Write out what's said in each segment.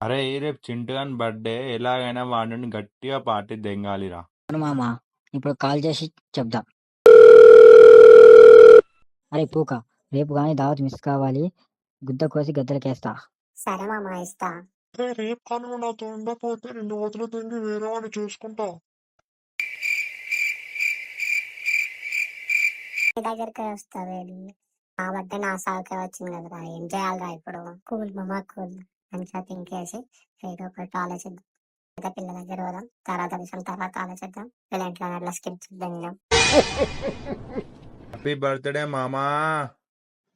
అరే రేపు చింటుగాని బర్త్డే ఎలాగైనా వాడిని గట్టిగా పార్టీ దెంగాలిరా. అవును మామ, ఇప్పుడు కాల్ చేసి చెప్దాం. అరే పూక, రేపు కానీ దావత్ మిస్ కావాలి, గుద్ద కోసి గద్దలకేస్తా. సరే మామ ఇస్తా. రేపు కానీ నువ్వు నాతో ఉండకపోతే నిన్ను వదిలిపెట్టి వేరే వాడిని చూసుకుంటా. నీ దగ్గరికి వస్తా బేబీ. కాబట్టి నా సాగుకే వచ్చింది కదరా, ఏం చేయాలరా ఇప్పుడు? కూల్ మామ కూల్. మంచిగా తింకేసి ఏదో ఒకటి ఆలోచిద్దాం. అయితే పిల్ల దగ్గర పోదాం, తర్వాత విషయం తర్వాత ఆలోచిద్దాం. వీళ్ళ ఇంట్లో అట్లా స్కిప్ చేద్దాం. హ్యాపీ బర్త్డే మామా.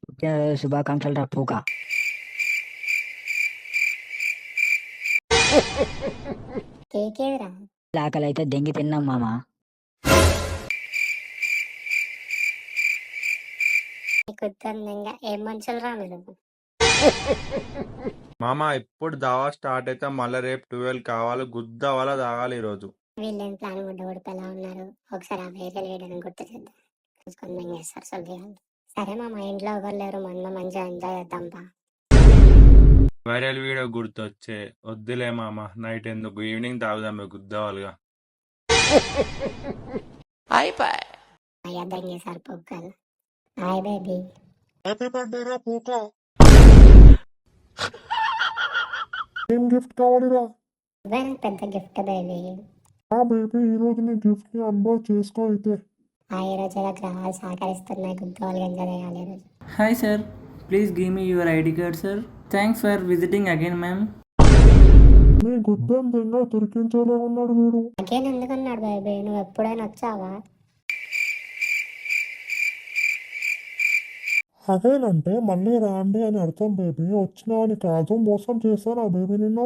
పుట్టినరోజు శుభాకాంక్షలు రా పూక. కేకేదిరా? ఆకలి అయితే దెంగి తిన్నాం మామ. కుత్తంగా ఏం మనుషులు రా మీరు. మామా ఇప్పుడు దావా స్టార్ట్ అయితే మళ్ళీ రేపు 12 కావాలి, గుద్ద వల్ల తాగాలి ఈరోజు. వీళ్ళేం ప్లాన్ గుడ్డ ఎలా ఉన్నారు, ఒకసారి ఆ వేరే లేడని గుర్తు చేద్దాం. చూసుకొని మింగేస్తారు సొల్లిగాళ్ళు. సరే మామ, ఇంట్లో ఎవరు లేరు, మనం మంచిగా ఎంజాయ్ చేద్దాం బా. వైరల్ వీడియో గుర్తొచ్చే వద్దులే మామ, నైట్ ఎందుకు, ఈవినింగ్ తాగుదాం గుద్దవాలుగా. అయ్యా దంగేసారు పొక్కలు. Hi baby. హ్యాపీ బర్త్డే రా పూక. ఏం గిఫ్ట్ కావాలిరా? ఇవే నాకు పెద్ద గిఫ్ట్ బేబీ. ఆ బేబీ, ఈ రోజు నీ గిఫ్ట్ ని అన్బాక్స్ చేసుకో అయితే. ఈ రోజు ఇలా గ్రహాలు సహకరిస్తున్నాయి, గుద్దవాళ్ళు ఎంజాయ్ చేయాలి ఈ రోజు. Hi sir, please give me your ID card sir. Thanks for visiting again ma'am. నీ గుద్దం దెంగా దొరికించేలా ఉన్నాడు వీడు. అగేన్ ఎందుకన్నాడు బేబీ? నువ్వు ఎప్పుడైనా వచ్చావా? అదేనంటే మళ్ళీ రాండి అని అర్థం బేబీ. వచ్చినా అని కాదు, మోసం చేస్తాను ఆ బేబీ నిన్ను.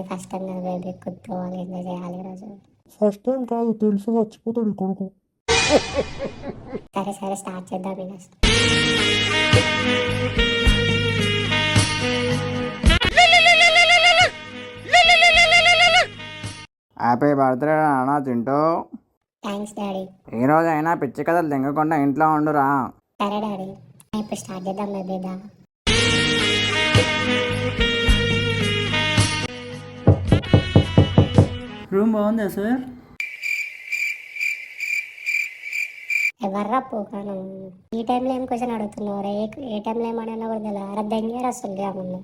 ఫస్ట్ టైం కదా బేబీ, గుద్దవాళ్ళు ఎంజాయ్ చేయాలి ఈ రోజు. ఫస్ట్ టైం కాదు, తెలిసి చచ్చిపోతాడు ఈ కొడుకు. సరే సరే స్టార్ట్ చేద్దాం ఇక. హ్యాపీ బర్త్డే అన్నా చింటూ. Thanks daddy. ఈ రోజు అయినా పిచ్చి కథలు తెంగకుండా ఇంట్లో ఉండురా. సరే డాడీ, ఇప్పుడు స్టార్ట్ చేద్దాం బేబీ దా. Room బాగుందా సార్? ఎవర్రా పోకాను? ఈ టైంలో ఏం క్వశ్చన్ అడుగుతున్నావు రే? ఏ టైంలో ఏమన్నా కూడా తెలియదు. అరద్దంగా అసలు ముందు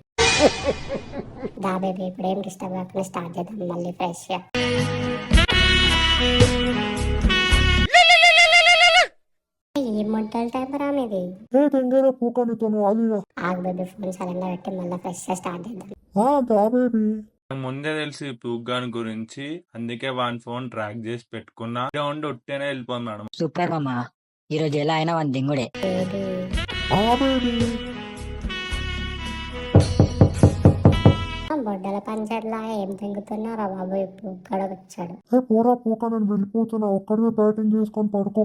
దా బేబీ, ఇప్పుడు ఏం డిస్టర్బ్ కాకుండా స్టార్ట్ చేద్దాం మళ్ళీ ఫ్రెష్గా. ఈ మొట్టల టైం రా మీది. ఏ దెంగేరా పూక, నీతో ఆదిగా. ఆగు బేబీ, ఫోన్ సడన్గా పెట్టి మళ్ళీ ఫ్రెష్గా స్టార్ట్ చేద్దాం. దా బేబీ. ముందే తెలిసి పూగ్గాని గురించి, అందుకే వాని ఫోన్ ట్రాక్ చేసి పెట్టుకున్నా. ఉండి ఉట్టేనే వెళ్ళిపోయింది మేడం. సూపర్ మామ, ఈ రోజు ఎలా అయినా వన్ దింగుడే. బేబీ బేబీ బొడ్డల పంచర్లా ఏం తెంగుతున్నారా బాబు? ఇప్పుడు ఇక్కడ వచ్చాడు. ఏ పోరా పూక, నేను వెళ్ళిపోతున్నా. ఒక్కడివే బ్యాటింగ్ చేసుకొని పడుకో.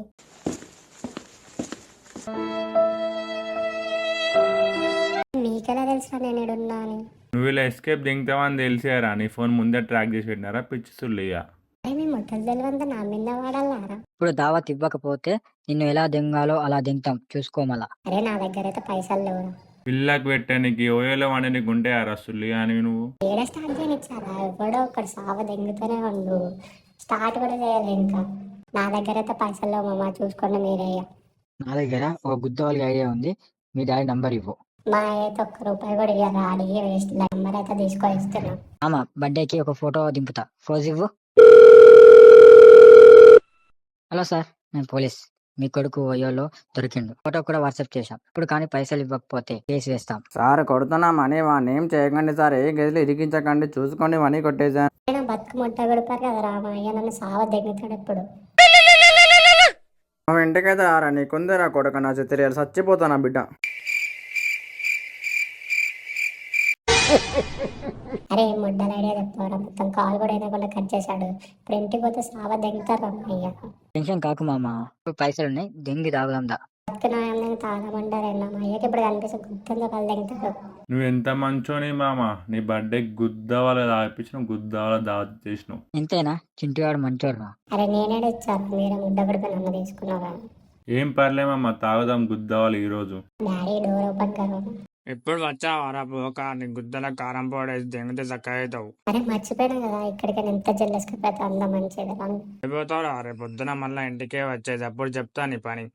మీకెలా తెలుసా నేను ఇడున్నా అని? నువ్వు ఇలా ఎస్కేప్ దింగుతావని తెలిసారా? నీ ఫోన్ ముందే ట్రాక్ చేసి పెట్టినారా పిచ్చి సుల్లిగా? అరే మీ మొట్టలు తెలివంతా నా మీద వాడాలారా? ఇప్పుడు దావత్ ఇవ్వకపోతే నిన్ను ఎలా దెంగాలో అలా దింగుతాం, చూసుకోమలా. అరే నా దగ్గర అయితే పైసలు లేవురా. పిల్లకి పెట్టానికి ఓయోలో వండనికి ఉంటే ఆ రసుల్లి అని నువ్వు. ఏడ స్టార్ట్ చేయనిచ్చారా? ఎవడో ఒకటి సావ దెంగుతూనే ఉండు. స్టార్ట్ కూడా చేయాలి ఇంకా. నా దగ్గర అయితే పైసలు లేవు మామ, చూసుకోండి మీరే. నా దగ్గర ఒక గుద్ద వాళ్ళకి ఐడియా ఉంది, మీ డాడీ నంబర్ ఇవ్వు. మా అయితే ఒక్క రూపాయి కూడా ఇవ్వరా, అడిగి వేస్ట్. నెంబర్ అయితే తీసుకొని ఇస్తున్నా. మామ బర్త్డేకి ఒక ఫోటో దింపుతా, ఫోజ్ ఇవ్వు. హలో సార్, నేను పోలీస్. మీ కొడుకు ఓయోలో దొరికిండు, ఫోటో కూడా వాట్సాప్ చేశాం. ఇప్పుడు కానీ పైసలు ఇవ్వకపోతే కేసు వేస్తాం. సార్ కొడుతున్నామని వాడిని ఏం చేయకండి సార్, ఏ గదిలో ఇరికించకండి, చూసుకోండి వని కొట్టేశాను. నా బతుకు మొట్ట కొడతారు కదా రా, మా అయ్య నన్ను సావ దెంగుతాడు ఎప్పుడు. నువ్వు ఇంటికైతే రారా, నీకుందిరా కొడుకు నా చిత్రీయాలు, చచ్చిపోతానా బిడ్డ. అరే మొడ్డల ఐడియా చెప్తారా? మొత్తం కాల్ కూడా అయినా కట్ చేశాడు. ఇప్పుడు ఇంటికి పోతే సావ దెంగుతారు రా మా అయ్య. టెన్షన్ కాకు మామ, ఇప్పుడు పైసలు ఉన్నాయి, దెంగి తాగుదాం దా. బతుకున్నాయని తాగమంటారేనా? మా అయ్యకి ఇప్పుడు కనిపిస్తే గుర్తుందో వాళ్ళు దెంగుతారు. నువ్వు ఎంత మంచోని మామ, నీ బర్త్డే గుద్దవాళ్ళ దాపించిన గుద్దవాళ్ళ దావత్ చేసినావు. ఎంతైనా చింటివాడు మంచోడు. అరే నేనేడ ఇచ్చాను, మీరే ముద్ద కొడుకు నన్ను తీసుకున్నారా? ఏం పర్లేమమ్మా, తాగుదాం గుద్దవాళ్ళు ఈరోజు. డాడీ డోర్ ఓపెన్ కరో. ఎప్పుడు వచ్చావారా పోక నీ గుద్దల కారం పొడేసి దెంగితే చక్కగా అవుతావు. అరే మర్చిపోయాను కదా ఇక్కడికైనా ఎంత జల్లెస్ కదా అంత మంచిది అయిపోతావురా రేపు పొద్దున మళ్ళీ ఇంటికే వచ్చేది అప్పుడు చెప్తా నీ పని.